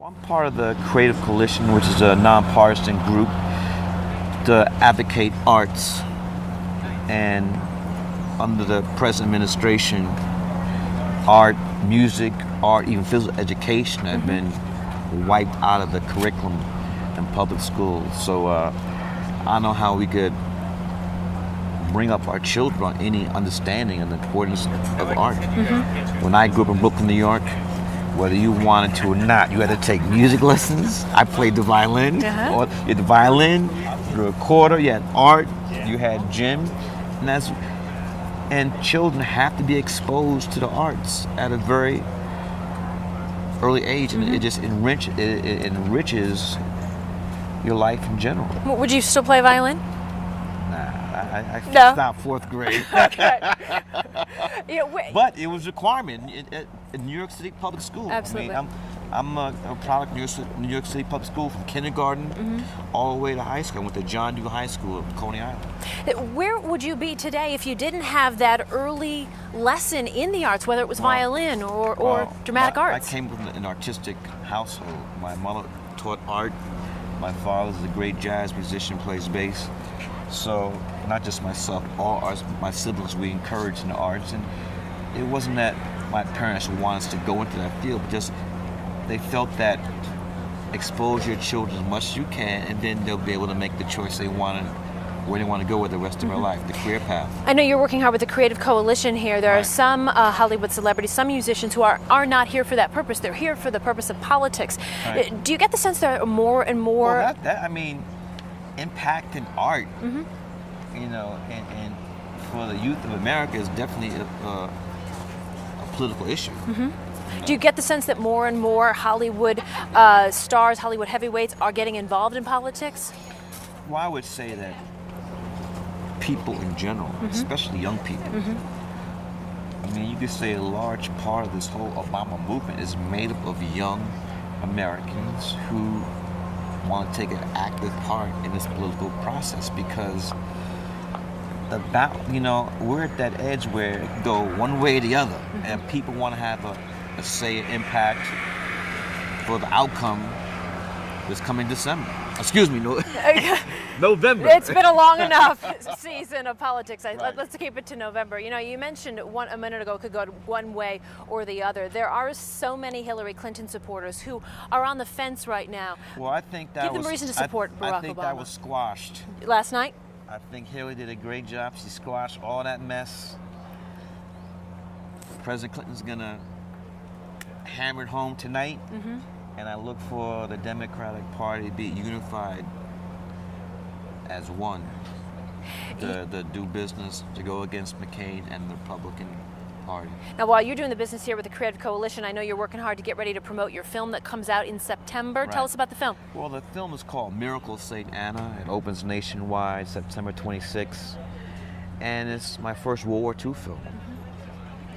I'm part of the Creative Coalition, which is a nonpartisan group to advocate arts. And under the present administration, art, music, art, even physical education have been wiped out of the curriculum in public schools. So I don't know how we could bring up our children on any understanding of the importance of art. When I grew up in Brooklyn, New York, whether you wanted to or not, you had to take music lessons. I played the violin, or you had the violin, the recorder, you had art, you had gym, and children have to be exposed to the arts at a very early age, and it just enriches your life in general. Would you still play violin? I No. stopped fourth grade. Okay. But it was a requirement in New York City public school. Absolutely. I mean, I'm a product of New York City public school from kindergarten all the way to high school. I went to John Dew High School in Coney Island. Where would you be today if you didn't have that early lesson in the arts, whether it was violin or dramatic arts? I came from an artistic household. My mother taught art. My father's a great jazz musician, plays bass. So not just myself, my siblings, we encouraged in the arts, and it wasn't that my parents wanted us to go into that field, but just they felt that expose your children as much as you can, and then they'll be able to make the choice they want, where they want to go with the rest of their life, the career path. I know you're working hard with the Creative Coalition here. There are some Hollywood celebrities, some musicians who are not here for that purpose. They're here for the purpose of politics. Do you get the sense there are more and more? Well, I mean, impact in art, you know, and for the youth of America is definitely a political issue. Do you get the sense that more and more Hollywood stars, Hollywood heavyweights are getting involved in politics? Well, I would say that people in general, especially young people, I mean, you could say a large part of this whole Obama movement is made up of young Americans who want to take an active part in this political process, because we're at that edge where it can go one way or the other, and people want to have a say, an impact for the outcome this coming December. Excuse me, November. It's been a long enough season of politics. Let's keep it to November. You know, you mentioned a minute ago it could go one way or the other. There are so many Hillary Clinton supporters who are on the fence right now. Well, I think that Give them reason to support Barack Obama. I think that was squashed. Last night? I think Hillary did a great job. She squashed all that mess. President Clinton's gonna hammer it home tonight. And I look for the Democratic Party to be unified as one, to do business, to go against McCain and the Republican Party. Now, while you're doing the business here with the Creative Coalition, I know you're working hard to get ready to promote your film that comes out in September. Tell us about the film. Well, the film is called Miracle of St. Anna. It opens nationwide September 26th. And it's my first World War II film.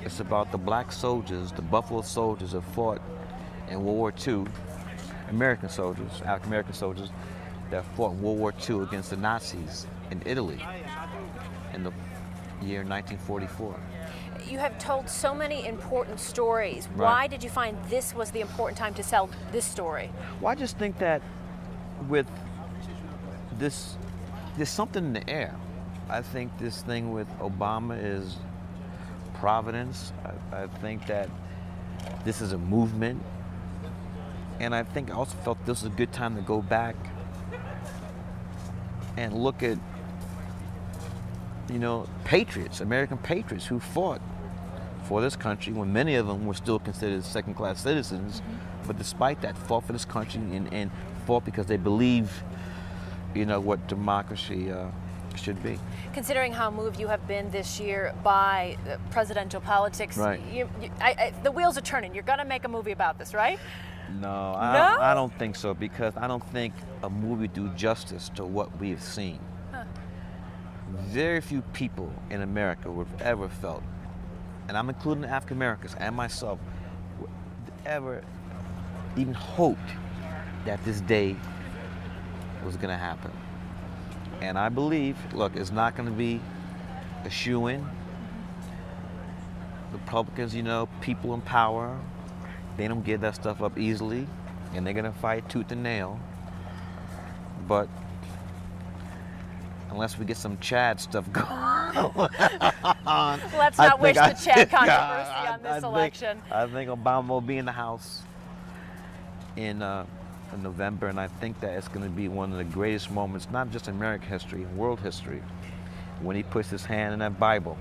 It's about the black soldiers, the Buffalo soldiers that fought in World War II, American soldiers, African-American soldiers that fought in World War II against the Nazis in Italy in the year 1944. You have told so many important stories. Why did you find this was the important time to tell this story? Well, I just think that with this, there's something in the air. I think this thing with Obama is providence. I think that this is a movement. And I think I also felt this was a good time to go back and look at, patriots, American patriots who fought for this country when many of them were still considered second-class citizens, but despite that, fought for this country and fought because they believe, what democracy should be. Considering how moved you have been this year by presidential politics, the wheels are turning. You're going to make a movie about this, right? No, I don't think so, because I don't think a movie do justice to what we have seen. Very few people in America would have ever felt, and I'm including the African Americans and myself, would ever even hoped that this day was going to happen. And I believe, look, it's not going to be a shoo-in. Republicans, people in power, they don't give that stuff up easily. and they're gonna fight tooth and nail. But unless we get some Chad stuff going on, Let's not wish the Chad controversy on this election. I think Obama will be in the House in November, and I think that it's going to be one of the greatest moments, not just in American history, in world history, when he puts his hand in that Bible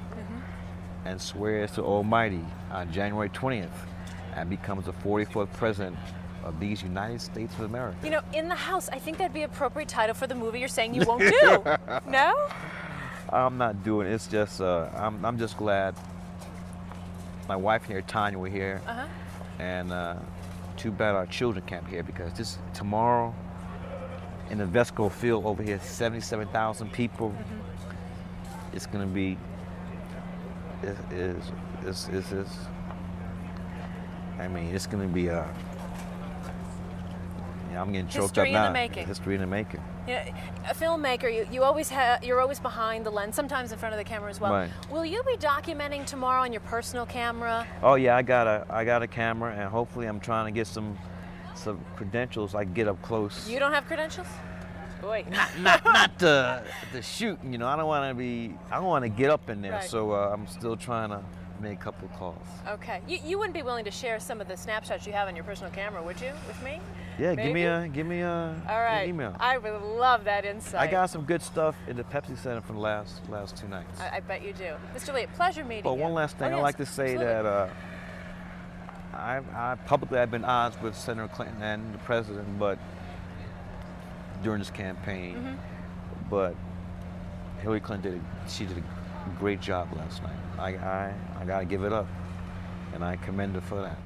and swears to Almighty on January 20th and becomes the 44th president of these United States of America. You know, in the House, I think that'd be an appropriate title for the movie you're saying you won't do. No? I'm not doing it. It's just, I'm just glad my wife here, Tanya, were here. And too bad our children can't be here, because this tomorrow in the Vesco field over here, 77,000 people. It's going to be, I mean, it's going to be I'm getting choked up now. History in the making. You know, a filmmaker, you're always behind the lens, sometimes in front of the camera as well. Right. Will you be documenting tomorrow on your personal camera? Oh yeah, I got a camera, and hopefully I'm trying to get some credentials I can get up close. You don't have credentials? Boy. Not the shooting, you know. I don't want to get up in there. Right. So I'm still trying to make a couple of calls. Okay. You wouldn't be willing to share some of the snapshots you have on your personal camera, would you, with me? Yeah, maybe? give me All right. an email. I would love that insight. I got some good stuff in the Pepsi Center from the last 2 nights. I bet you do. Mr. Lee, pleasure meeting you. But one last thing, I'd like to say that I publicly have been odds with Senator Clinton and the president, but during this campaign, but Hillary Clinton did a great job last night. I gotta give it up, and I commend her for that.